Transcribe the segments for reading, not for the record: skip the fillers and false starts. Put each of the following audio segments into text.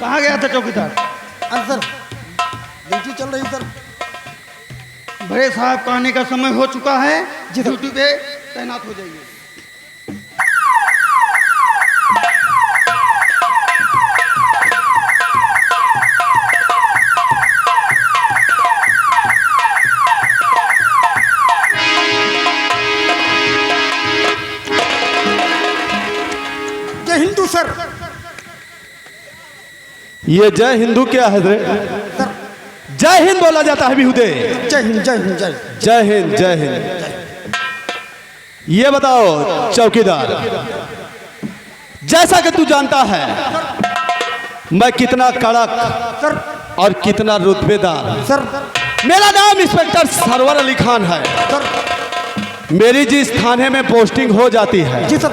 कहाँ गया था चौकीदार? सर ड्यूटी चल रही सर। बड़े साहब का आने का समय हो चुका है, जी सर। ड्यूटी पे तैनात हो जाइए। जय हिंदू सर। ये जय हिंदू क्या है रे? सर जय हिंद बोला जाता है बिहुदे। जय हिंद जय हिंद जय। जय हिंद जय हिंद। ये बताओ चौकीदार, जैसा कि तू जानता है मैं कितना कड़क सर और कितना रुतबेदार। सर मेरा नाम इंस्पेक्टर सरवर अली खान है। सर मेरी जिस थाने में पोस्टिंग हो जाती है, जी सर।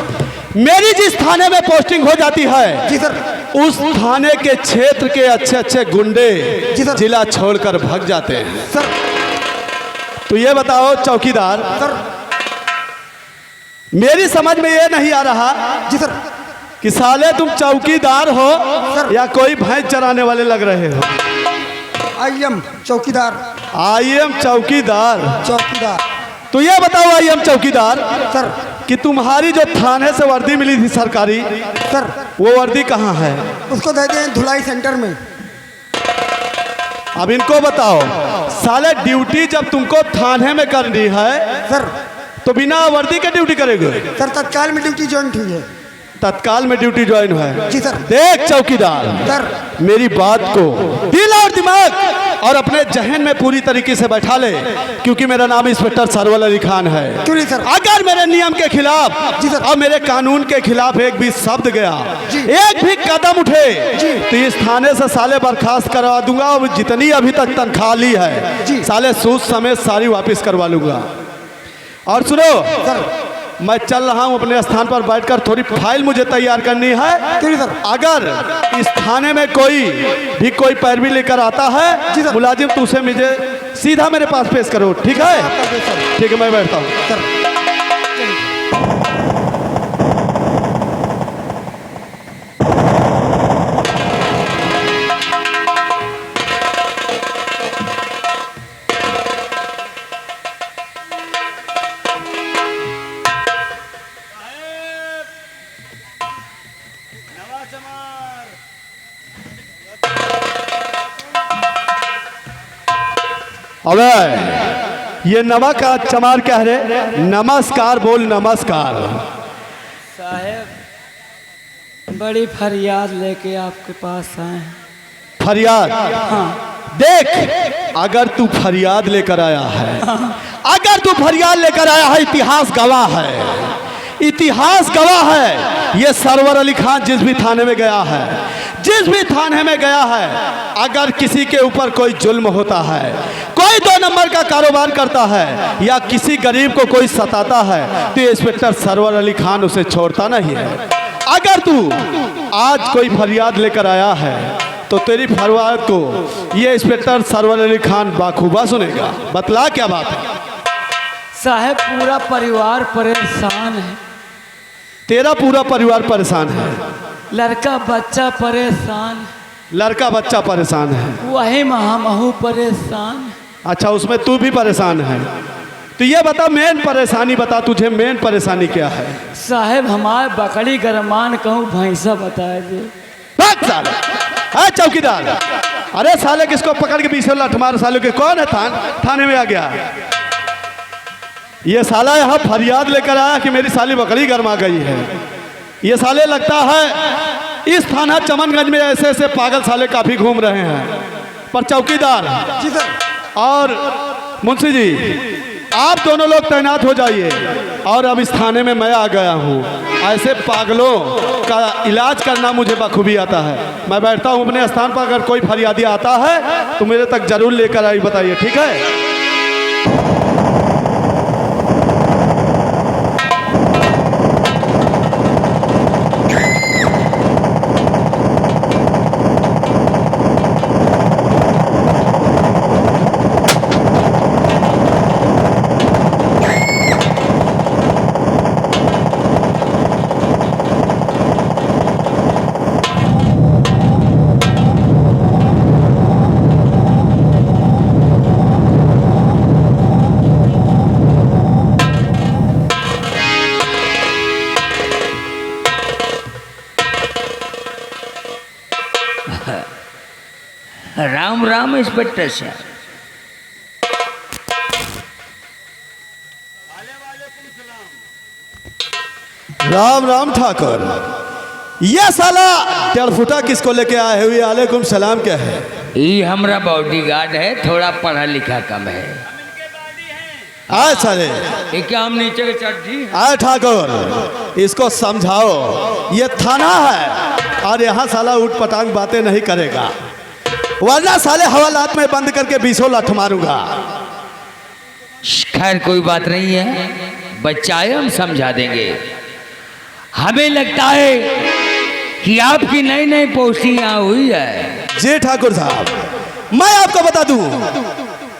मेरी जिस थाने में पोस्टिंग हो जाती है, जी सर। उस थाने के क्षेत्र के अच्छे अच्छे गुंडे जी सर। जिला छोड़कर भाग जाते हैं। सर तो ये बताओ चौकीदार, सर मेरी समझ में ये नहीं आ रहा जी सर। कि साले तुम चौकीदार हो सर। या कोई भैंस चराने वाले लग रहे हो। आई एम चौकीदार। आई एम चौकीदार। चौकीदार। तो ये बताओ आई एम चौकीदार सर कि तुम्हारी जो थाने से वर्दी मिली थी सरकारी, सर वो वर्दी कहाँ है? उसको दे दें धुलाई सेंटर में। अब इनको बताओ, साले ड्यूटी जब तुमको थाने में करनी है सर तो बिना वर्दी के ड्यूटी करेंगे? सर तत्काल में ड्यूटी ज्वाइन हुई है। तत्काल में ड्यूटी ज्वाइन है? जी सर। देख चौकीदार, सर मेरी बात को दिल और दिमाग और अपने जहन में पूरी तरीके से बैठा ले, क्योंकि मेरा नाम इंस्पेक्टर सरवर अली खान है। क्यों नहीं सर? अगर मेरे नियम के खिलाफ जी सर। और मेरे कानून के खिलाफ एक भी शब्द गया, जी। एक भी कदम उठे, जी। तो इस थाने से साले बर्खास्त करवा दूंगा और जितनी अभी तक तनख्वाह ली है जी। साले सूद समेत सारी वापस करवा लूंगा। और सुनो सर मैं चल रहा हूं अपने स्थान पर बैठकर, थोड़ी फाइल मुझे तैयार करनी है। क्यों नहीं सर? अगर इस थाने में कोई पैरवी लेकर आता जी है सर। मुलाजिम, तो उसे मुझे सीधा मेरे पास पेश करो, ठीक है? सर ठीक है, मैं बैठता हूँ। सर अबे ये नमक का चमार क्या है रे? नमस्कार बोल, नमस्कार। साहब बड़ी फरियाद लेके आपके पास आए हैं। फरियाद? हाँ देख, अगर तू फरियाद लेकर आया है, अगर तू फरियाद लेकर आया है, इतिहास गवाह है, इतिहास गवाह है। ये सरवर अली खान जिस भी थाने में गया है, जिस भी थाने में गया है, अगर किसी के ऊपर कोई जुल्म होता है, कोई 2 नंबर का कारोबार करता है या किसी गरीब को कोई सताता है, तो ये इंस्पेक्टर सरवर अली खान उसे छोड़ता नहीं है। अगर तू आज कोई फरियाद लेकर आया है तो तेरी फरियाद को ये इंस्पेक्टर सरवर अली खान बाखूबा सुनेगा। बतला क्या बात है? साहब पूरा परिवार परेशान है। तेरा पूरा परिवार परेशान है? लड़का बच्चा परेशान, लड़का बच्चा परेशान है? वही महामहू परेशान। अच्छा, उसमें तू भी परेशान है? तो ये बता, मेन परेशानी बता, तुझे मेन परेशानी क्या है? साहब हमारे बकरी गरमान कहूँ भैंसा बता दे। भाग साले! है चौकीदार? अरे साले किसको पकड़ के पीछे लठ मार साले के? कौन है थाने में आ गया? ये साला यहाँ फरियाद लेकर आया कि मेरी साली बकरी गरमा गई है। ये साले लगता है इस थाना चमनगंज में ऐसे ऐसे पागल साले काफी घूम रहे हैं। पर चौकीदार जी सर। और मुंशी जी, आप दोनों लोग तैनात हो जाइए। और अब इस थाने में मैं आ गया हूँ, ऐसे पागलों का इलाज करना मुझे बखूबी आता है। मैं बैठता हूँ अपने स्थान पर, अगर कोई फरियादी आता है तो मेरे तक जरूर लेकर आई बताइए, ठीक है? राम राम इंस्पेक्टर साहब। राम राम ठाकुर। ये साला 1.5 फुटा किसको लेके आए हुए? वालेकुम सलाम क्या है? ये हमारा बॉडीगार्ड है, थोड़ा पढ़ा लिखा कम है। आए साले, ये क्या हम नीचे के चड्ढी? आए ठाकुर, इसको समझाओ ये थाना है और यहाँ साला उठ पटांग बातें नहीं करेगा, वरना साले हवालात में बंद करके 20 लाठ मारूंगा। खैर कोई बात नहीं है, बच्चा है, हम समझा देंगे। हमें लगता है कि आपकी नई नई पोस्टिंग यहाँ हुई है। जी ठाकुर साहब, मैं आपको बता दूं,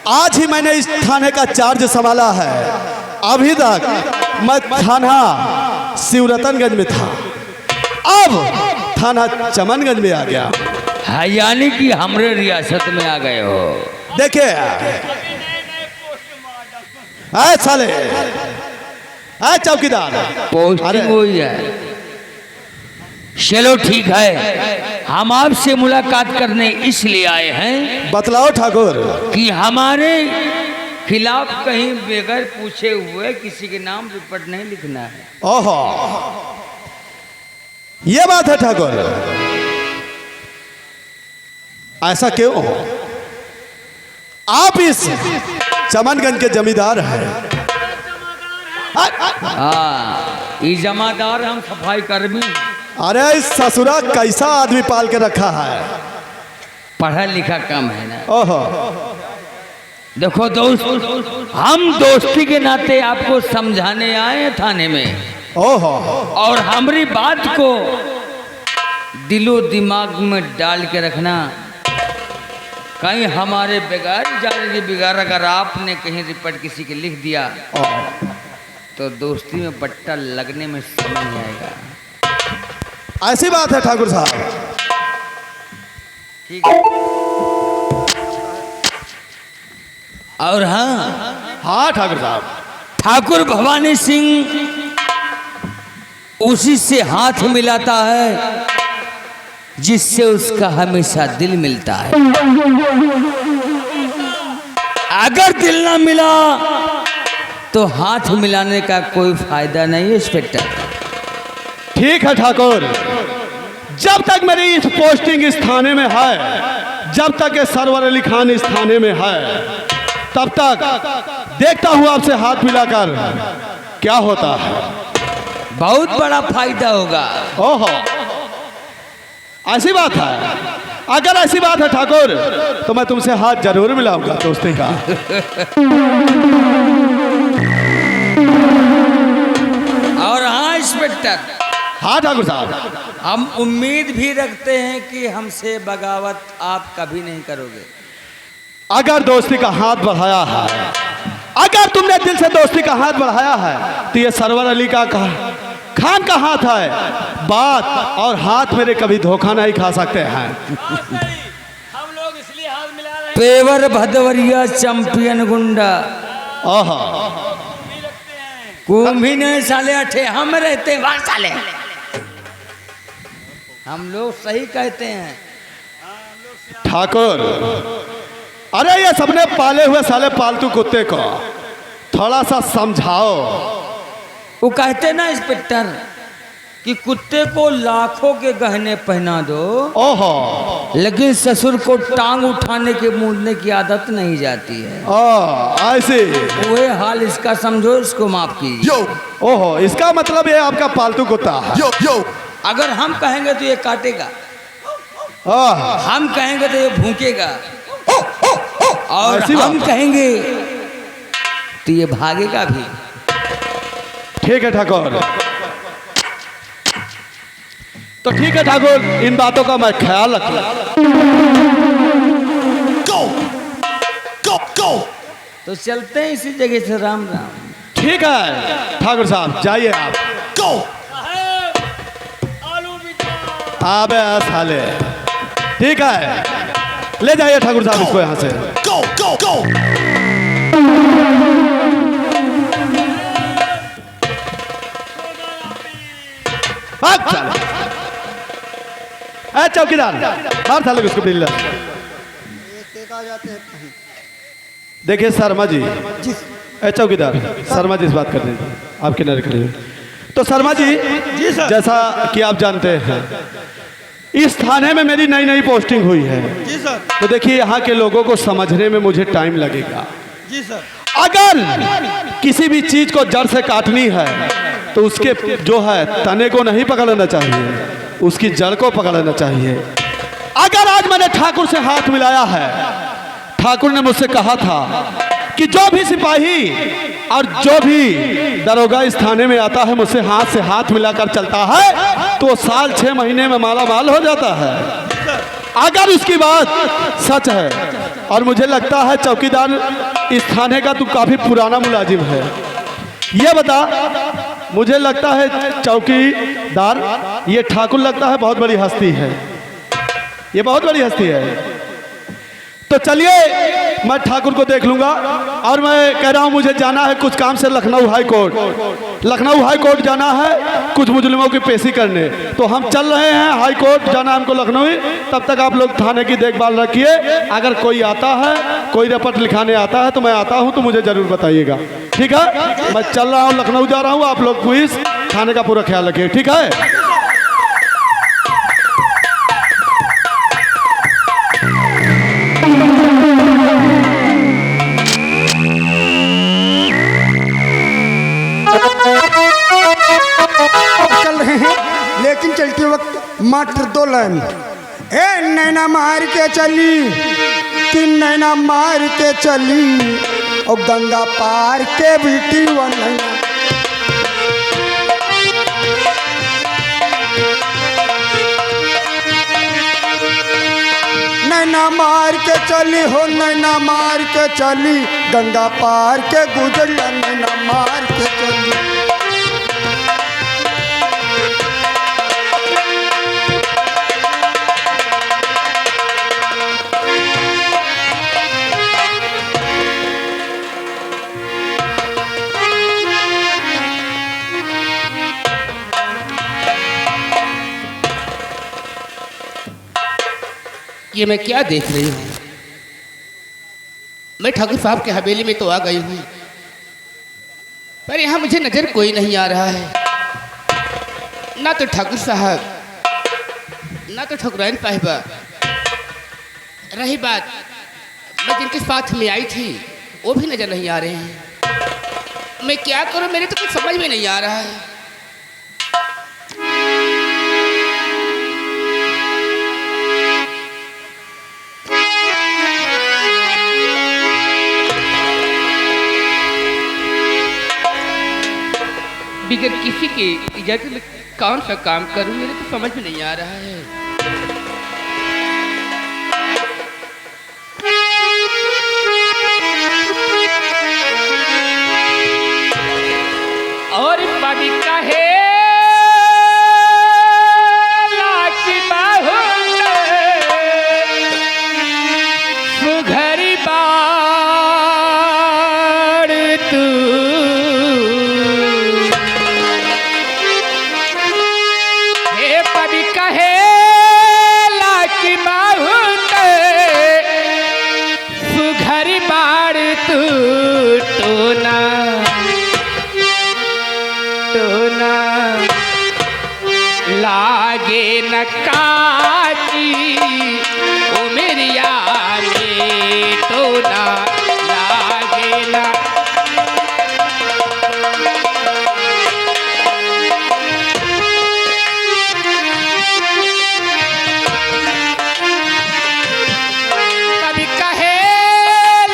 आज ही मैंने इस थाने का चार्ज संभाला है। अभी तक मैं थाना शिवरतनगंज में था, अब थाना चमनगंज में आ गया। हाँ, यानी कि हमारे रियासत में आ गए हो। देखिए आए साले, आए चौकीदार, पोस्टिंग हुई है। चलो ठीक है, हम आपसे मुलाकात करने इसलिए आए हैं बतलाओ ठाकुर। कि हमारे खिलाफ कहीं बगैर पूछे हुए किसी के नाम रिपोर्ट नहीं लिखना है। ओहो, ये बात है ठाकुर, ऐसा क्यों? आप इस चमनगंज के जमींदार हैं। हाँ, ये जमादार, हम सफाई कर्मी। अरे इस ससुरा कैसा आदमी पाल के रखा है? पढ़ा लिखा कम है ना। ओहो, देखो दोस्त, हम दोस्ती के नाते आपको समझाने आए हैं थाने में, ओहो, और हमारी बात को दिलो दिमाग में डाल के रखना। कहीं हमारे बगैर जाने के बगैर अगर आपने कहीं रिपोर्ट किसी के लिख दिया तो दोस्ती में बट्टा लगने में समय नहीं आएगा। ऐसी बात है ठाकुर साहब। ठीक है। और हाँ, हाँ ठाकुर साहब, ठाकुर भवानी सिंह उसी से हाथ मिलाता है जिससे उसका हमेशा दिल मिलता है। अगर दिल ना मिला तो हाथ मिलाने का कोई फायदा नहीं है इंस्पेक्टर। ठीक है ठाकुर, जब तक मेरी इस पोस्टिंग इस थाने में है, जब तक ये सरवर अली खान इस थाने में है, तब तक देखता हूं आपसे हाथ मिलाकर क्या होता है। बहुत बड़ा फायदा होगा। ओहो, ऐसी बात है? अगर ऐसी बात है ठाकुर, तो मैं तुमसे हाथ जरूर मिलाऊंगा दोस्ती का। और हाँ इंस्पेक्टर, हाँ ठाकुर साहब, हम उम्मीद भी रखते हैं कि हमसे बगावत आप कभी नहीं करोगे। अगर दोस्ती का हाथ बढ़ाया है, अगर तुमने दिल से दोस्ती का हाथ बढ़ाया है, तो ये सरवर अली का खान का हाथ है। बात और हाथ मेरे कभी धोखा नहीं खा सकते हैं। हम लोग इसलिए हाथ मिला रहे हैं। पेवर भदवरिया चैंपियन गुंडा। ओहो, कुंभी नहीं साले अठे, हम रहते वहां साले। हम लोग सही कहते हैं ठाकुर। अरे ये सबने पाले हुए साले पालतू कुत्ते को थोड़ा सा समझाओ। वो कहते ना इंस्पेक्टर कि कुत्ते को लाखों के गहने पहना दो, ओहो, लेकिन ससुर को टांग उठाने के मूंदने की आदत नहीं जाती है। ऐसे वही हाल इसका, समझो, इसको माफ कीजिए। ओहो, इसका मतलब ये आपका पालतू कुत्ता है। अगर हम कहेंगे तो ये काटेगा, हम कहेंगे तो ये भूकेगा, और ऐसी हम बात। कहेंगे तो ये भागेगा भी। ठीक है ठाकुर, तो ठीक है ठाकुर, इन बातों का मैं ख्याल रखूंगा। तो चलते हैं इसी जगह से। राम राम। ठीक है ठाकुर साहब, जाइए आप। आबे साले, ठीक है, ले जाइए ठाकुर साहब इसको यहाँ से। चौकीदार, मार साले उसको बिल्ला। जाते हैं कहीं। देखिए शर्मा जी, जी चौकीदार शर्मा जी से बात कर रहे हैं, आप किनारे खड़े हैं। तो शर्मा जी, सर। जैसा कि आप जानते हैं इस थाने में मेरी नई नई पोस्टिंग हुई है, जी सर। तो देखिए यहाँ के लोगों को समझने में मुझे टाइम लगेगा। जी सर। अगर किसी भी चीज को जड़ से काटनी है तो उसके जो है तने को नहीं पकड़ना चाहिए, उसकी जड़ को पकड़ना चाहिए। अगर आज मैंने ठाकुर से हाथ मिलाया है, ठाकुर ने मुझसे कहा था कि जो भी सिपाही और जो भी दरोगा इस थाने में आता है मुझसे हाथ से हाथ मिलाकर चलता है तो साल 6 महीने में माला माल हो जाता है। अगर उसकी बात सच है, और मुझे लगता है चौकीदार इस थाने का तू काफी पुराना मुलाजिम है, ये बता, मुझे लगता है चौकीदार ये ठाकुर लगता है बहुत बड़ी हस्ती है, ये बहुत बड़ी हस्ती है। तो चलिए मैं ठाकुर को देख लूंगा। और मैं कह रहा हूं मुझे जाना है कुछ काम से Lucknow high court. Lucknow high court जाना है कुछ मुजरिमों की पेशी करने, तो हम चल रहे हैं हाई कोर्ट, जाना है हमको लखनऊ। तब तक आप लोग थाने की देखभाल रखिए। अगर कोई आता है, कोई रिपोर्ट लिखाने आता है तो मैं आता हूं तो मुझे जरूर बताइएगा, ठीक है? मैं चल रहा हूं, लखनऊ जा रहा हूं, आप लोग पुलिस थाने का पूरा ख्याल रखिए, ठीक है? चल रहे हैं लेकिन चलते वक्त मात्र 2 लाइन। ए नैना मार के चली कि नैना मार के चली और गंगा पार के बेटी वो नैना। नैना मार के चली हो, नैना मार के चली, गंगा पार के गुजर, नैना मार के चली। ये मैं क्या देख रही हूँ? मैं ठाकुर साहब के हवेली में तो आ गई हूँ, पर यहाँ मुझे नजर कोई नहीं आ रहा है। ना तो ठाकुर साहब, ना तो ठाकुराइन साहिबा। रही बात, मैं जिनके साथ में आई थी वो भी नजर नहीं आ रहे हैं। मैं क्या करूँ, मेरे तो कुछ समझ में नहीं आ रहा है। बिगर किसी के इजाजत में कौन सा काम करूं, मेरे तो समझ में नहीं आ रहा है। और पानी का है लाकी बाहु सुघरी बाड़ तू लागे न काची उमरिया में तो ना लागे न। कभी कहे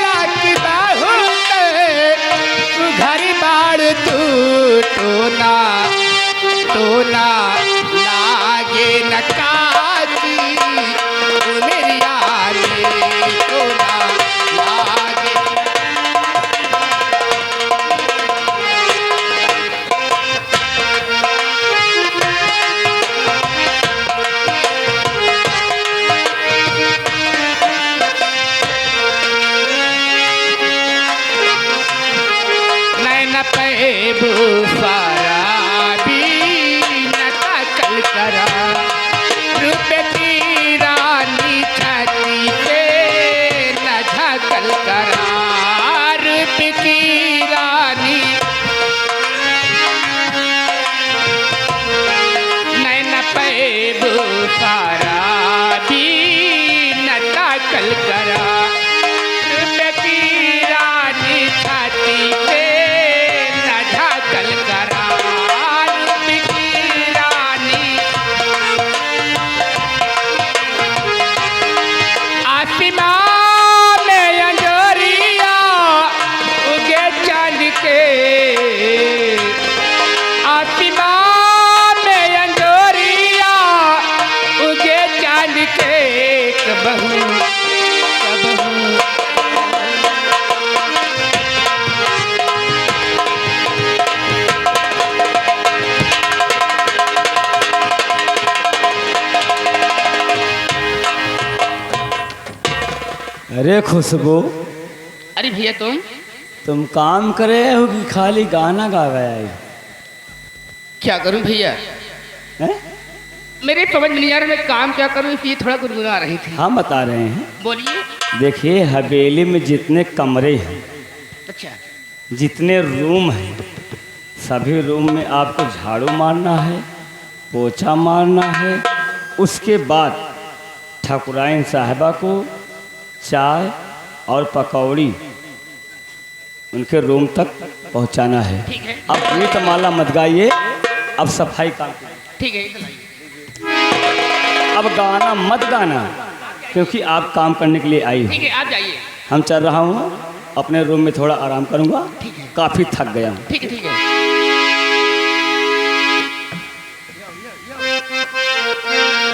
लाकी बाहु घर बाड़ तू तो ना लागे न काची उमरिया में तो ना लागे। नैन पैबू सारा करा रूप की रानी छाती पे न झाकल करा रुपए की रानी छाती पे न झाकल करा रुपए की रानी आसमां में अंजोरिया उगे चांद के आसमां में अंजोरिया उगे चांद के कबहू कबहू अरे खुशबू, अरे भैया तुम काम कर रहे हो कि खाली गाना गा गया है? क्या करूं भैया, हैं? मेरे समझ नहीं आ रहा मैं काम क्या करूं, इसलिए थोड़ा गुनगुना रही थी। हम बता रहे हैं। बोलिए। देखिए, हवेली में जितने कमरे हैं, अच्छा। जितने रूम हैं, सभी रूम में आपको झाड़ू मारना है, पोछा मारना है। उसके बाद ठाकुराइन साहिबा को चाय और पकौड़ी उनके रूम तक पहुंचाना है। ठीक है। अब गीत माला मत गाइए, अब सफाई काम कीजिए। ठीक है, इधर आइए। अब गाना मत गाना, क्योंकि आप काम करने के लिए आई ठीक हो। है, आप जाइए। हम चल रहा हूँ, अपने रूम में थोड़ा आराम करूँगा, काफ़ी थक गया हूँ। ठीक है, ठीक है।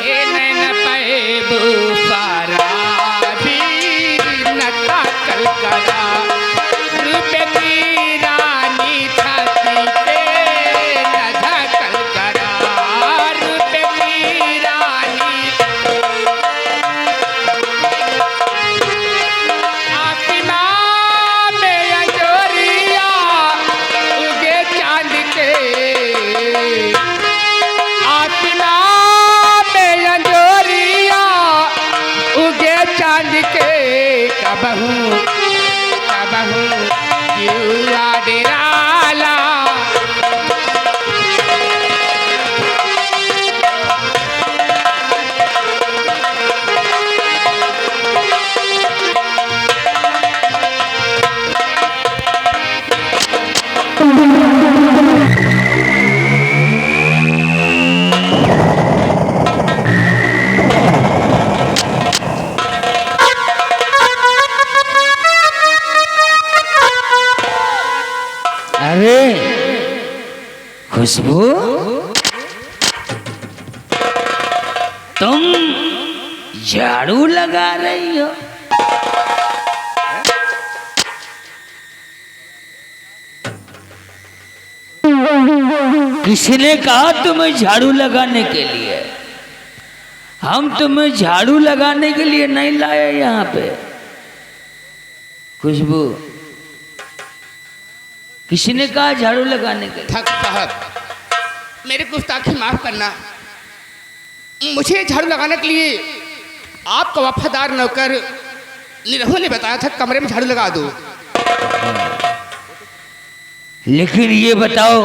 ए नैना पैबू सारा भी नता कल करा रुपए की रानी छाती पे न झाकल करा रुपए की रानी आसमां में अंजोरिया उगे चांद के आसमां में अंजोरिया उगे चांद के कबहू कबहू युवा डेराला अरे खुशबू, तुम झाड़ू लगा रही हो? किसने कहा तुम्हें झाड़ू लगाने के लिए? हम तुम्हें झाड़ू लगाने के लिए नहीं लाए यहाँ पे। खुशबू, किसने कहा झाड़ू लगाने के लिए? ठाकुर साहब, मेरे गुस्ताखी माफ करना। मुझे झाड़ू लगाने के लिए आपका वफादार नौकर निरहु ने बताया था कमरे में झाड़ू लगा दो। लेकिन ये बताओ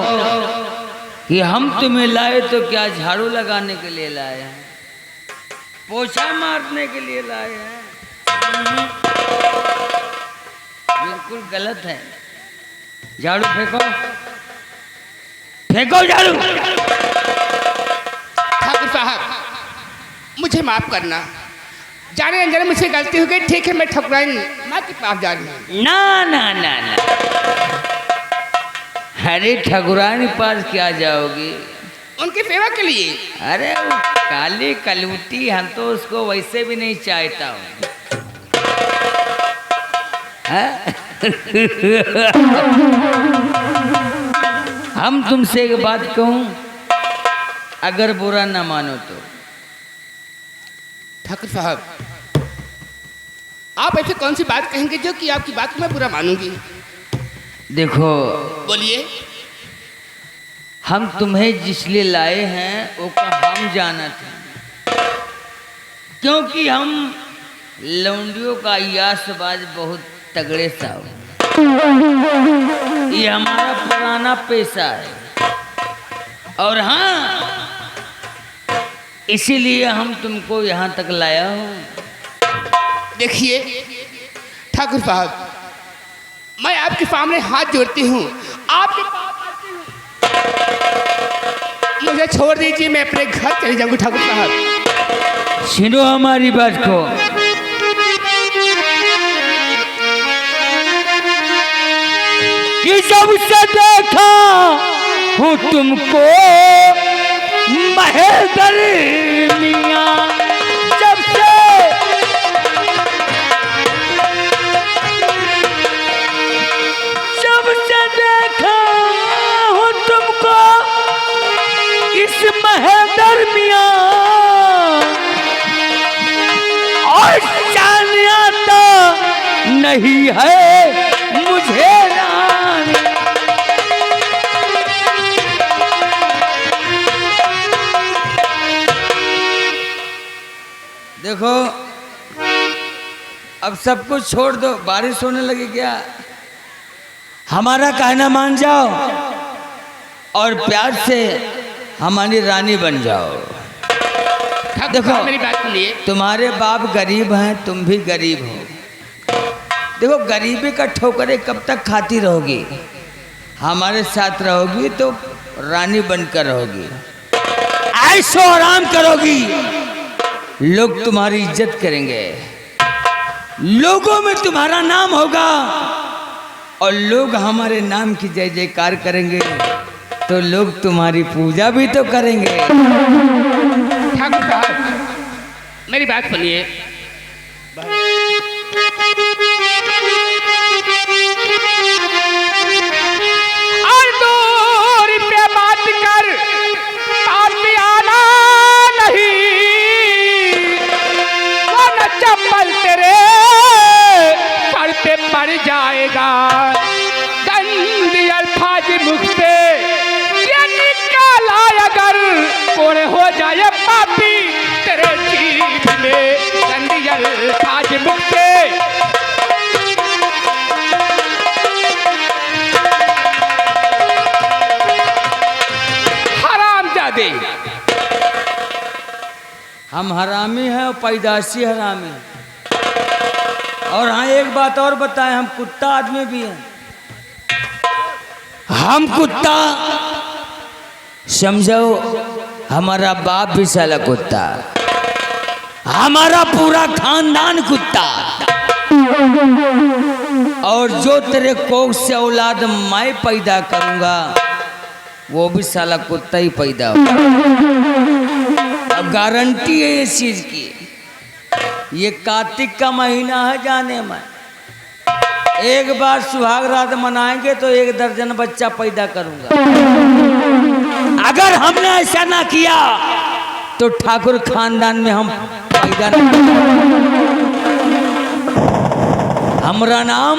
कि हम तुम्हें लाए तो क्या झाड़ू लगाने के लिए लाए हैं? पोछा मारने के लिए लाए हैं? बिल्कुल गलत है। झाड़ू फेंको, फेंको झाड़ू। ठाकुर साहब, मुझे माफ करना, जाने अनजाने मुझसे गलती हो गई। ठीक है, मैं ठकुराइन माँ के पास जा रही हूँ। ना ना ना ना, अरे ठकुराइन पास क्या जाओगी? उनकी सेवा के लिए। अरे वो काली कलूटी, हम तो उसको वैसे भी नहीं चाहता हूँ। हम तुमसे एक बात कहूं, अगर बुरा ना मानो तो। ठाकुर साहब, आप ऐसी कौन सी बात कहेंगे जो कि आपकी बात को मैं बुरा मानूंगी? देखो, बोलिए। हम तुम्हें जिसलिए लाए हैं वो हम जाना था, क्योंकि हम लौंडियों का यासबाज बहुत तगड़े सा हो। ये हमारा पुराना पेशा है, और हाँ, इसीलिए हम तुमको यहाँ तक लाया हूँ। देखिए ठाकुर साहब, मैं आपके सामने हाथ जोड़ती हूँ, आपके पास आती हूँ, मुझे छोड़ दीजिए, मैं अपने घर चली जाऊंगी। ठाकुर साहब सुनो हमारी बात को। कि जब से देखा हूँ तुमको महेंद्र मियां, जब से देखा हूँ तुमको इस महेंद्र मियां, और जानिया तो नहीं है मुझे रानी। देखो अब सब कुछ छोड़ दो, बारिश होने लगी क्या? हमारा कहना मान जाओ और प्यार से हमारी रानी बन जाओ। देखो मेरी बात सुनिए, तुम्हारे बाप गरीब हैं, तुम भी गरीब हो। देखो गरीबी का ठोकरे कब तक खाती रहोगी? हमारे साथ रहोगी तो रानी बनकर रहोगी, ऐशो आराम करोगी, लोग तुम्हारी इज्जत करेंगे, लोगों में तुम्हारा नाम होगा और लोग हमारे नाम की जय जयकार करेंगे, तो लोग तुम्हारी पूजा भी तो करेंगे। ठाकुर साहब मेरी बात सुनिए, और दूर पे बात कर, पास में आना नहीं, वरना चप्पल तेरे सर पे पड़ जाएगा। गंदी अल्फाज मुख से ये निकाला अगर, कोड़े हो जाए पापी तेरे जीभ में, गंदी अल्फाज मुख से। हरामजादे, हम हरामी हैं और पैदाशी हरामी हैं। और हाँ एक बात और बताएं, हम कुत्ता आदमी भी हैं। हम कुत्ता समझो, हमारा बाप भी साला कुत्ता, हमारा पूरा खानदान कुत्ता, और जो तेरे कोख से औलाद मैं पैदा करूंगा वो भी साला कुत्ता ही पैदा होगा। अब गारंटी है इस चीज की। ये कार्तिक का महीना है, जाने में एक बार सुहाग रात मनाएंगे तो 1 दर्जन बच्चा पैदा करूंगा। अगर हमने ऐसा ना किया तो ठाकुर खानदान में हम पैदा नहीं। हमारा नाम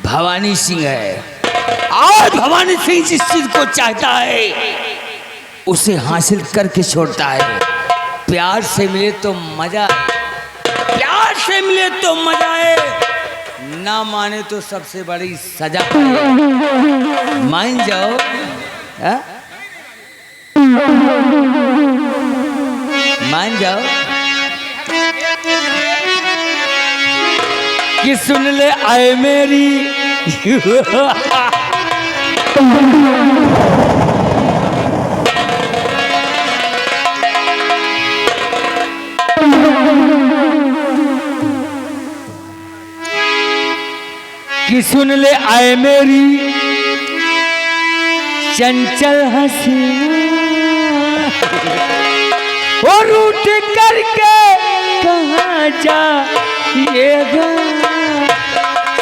भवानी सिंह है, और भवानी सिंह जिस चीज को चाहता है उसे हासिल करके छोड़ता है। प्यार से मिले तो मजा, प्यार से मिले तो मजा है, ना माने तो सबसे बड़ी सजा पाए। मान जाओ, हा? मान जाओ कि सुन ले आए मेरी कि सुन ले आए मेरी चंचल हसीना, वो रूठ करके कहाँ जाएगा।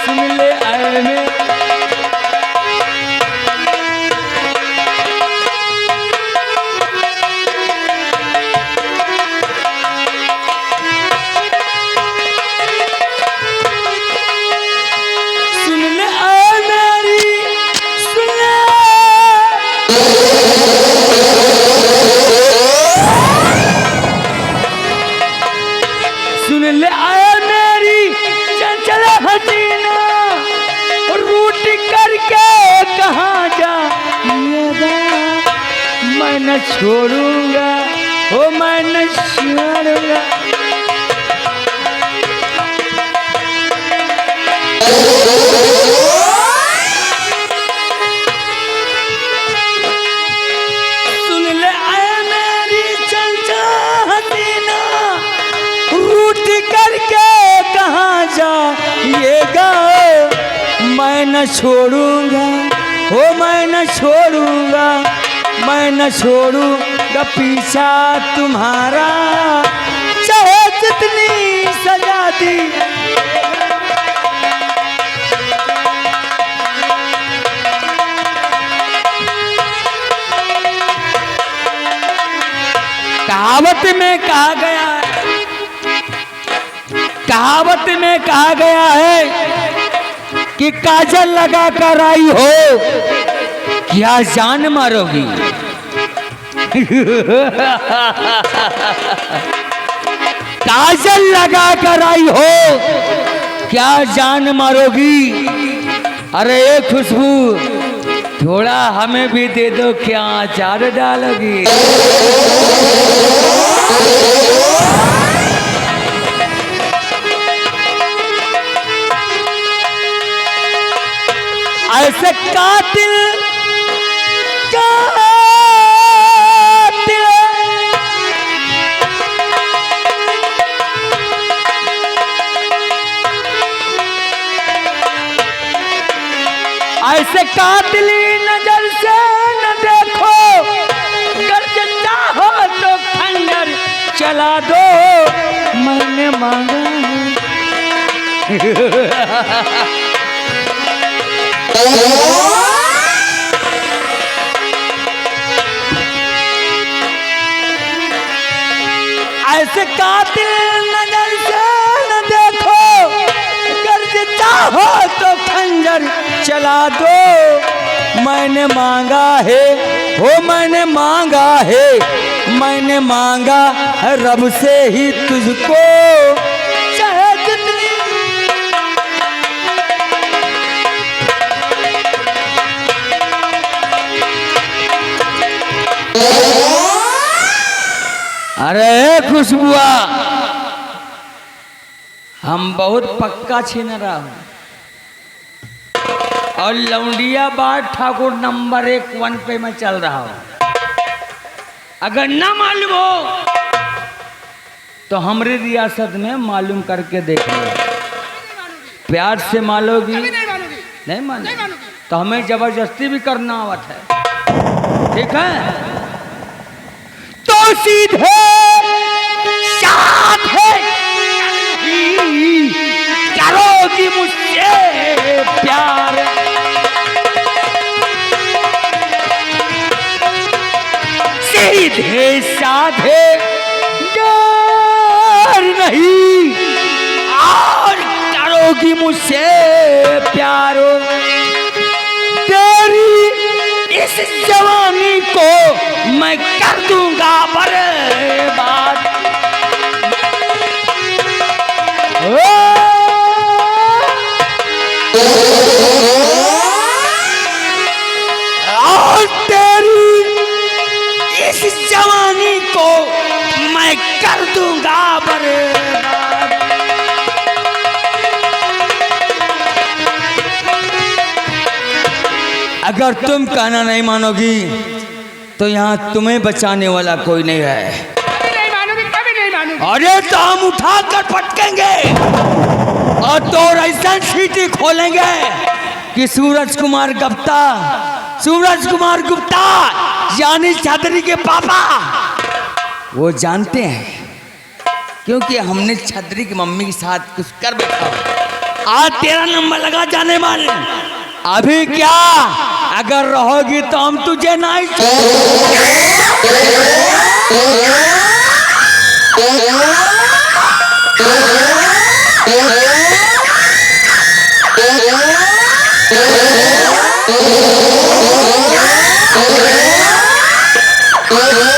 सुन ले आए मेरी छोड़ूंगा, ओ मैं न छोड़ूंगा। देगा मैं न छोड़ूंगा, हो मैं न छोड़ूंगा, मैं न छोड़ूंगा पीछा तुम्हारा, चाहे जितनी सजा दी। कहावत में कहा गया है, कहावत में कहा गया है कि काजल लगा कर आई हो क्या जान मारोगी। काजल लगा कर आई हो क्या जान मारोगी। अरे ये खुशबू थोड़ा हमें भी दे दो, क्या अचार डालोगी। ऐसे कातिल कातिल ऐसे कातिली नजर से न देखो, अगर चाहो तो खंजर चला दो, मैंने मांगा ऐसे कातिल नजर से न देखो, अगर चाहो तो खंजर चला दो, मैंने मांगा है, हो मैंने मांगा है, मैंने मांगा है रब से ही तुझको, चाहे जितनी। अरे खुशबुआ, हम बहुत पक्का छिनरा हूं और लौंडियाबाद ठाकुर नंबर 1 पे मैं चल रहा हूं। अगर ना मालूम हो तो हमारी रियासत में मालूम करके देख लो। प्यार से मानोगी? नहीं मानोगी तो हमें जबरदस्ती भी करना आवत है, ठीक है? तो सीधे साथ है करोगी मुझसे प्यार, सीधे साधे डर नहीं और करोगी मुझसे प्यार। तेरी इस जवानी को मैं कर दूंगा बर्बाद। और तेरी इस जवानी को मैं कर दूंगा बर्बाद। अगर तुम कहना नहीं मानोगी तो यहाँ तुम्हें बचाने वाला कोई नहीं है। नहीं मानोगी, कभी नहीं मानोगी। अरे तो हम उठा कर पटकेंगे और तो ऐसा सीटी खोलेंगे कि सूरज कुमार गुप्ता यानी छतरी के पापा वो जानते हैं, क्योंकि हमने छतरी की मम्मी के साथ कुछ कर बैठा। आज तेरा नंबर लगा जाने वाले। अभी क्या अगर रहोगी तो हम तुझे नहीं Oh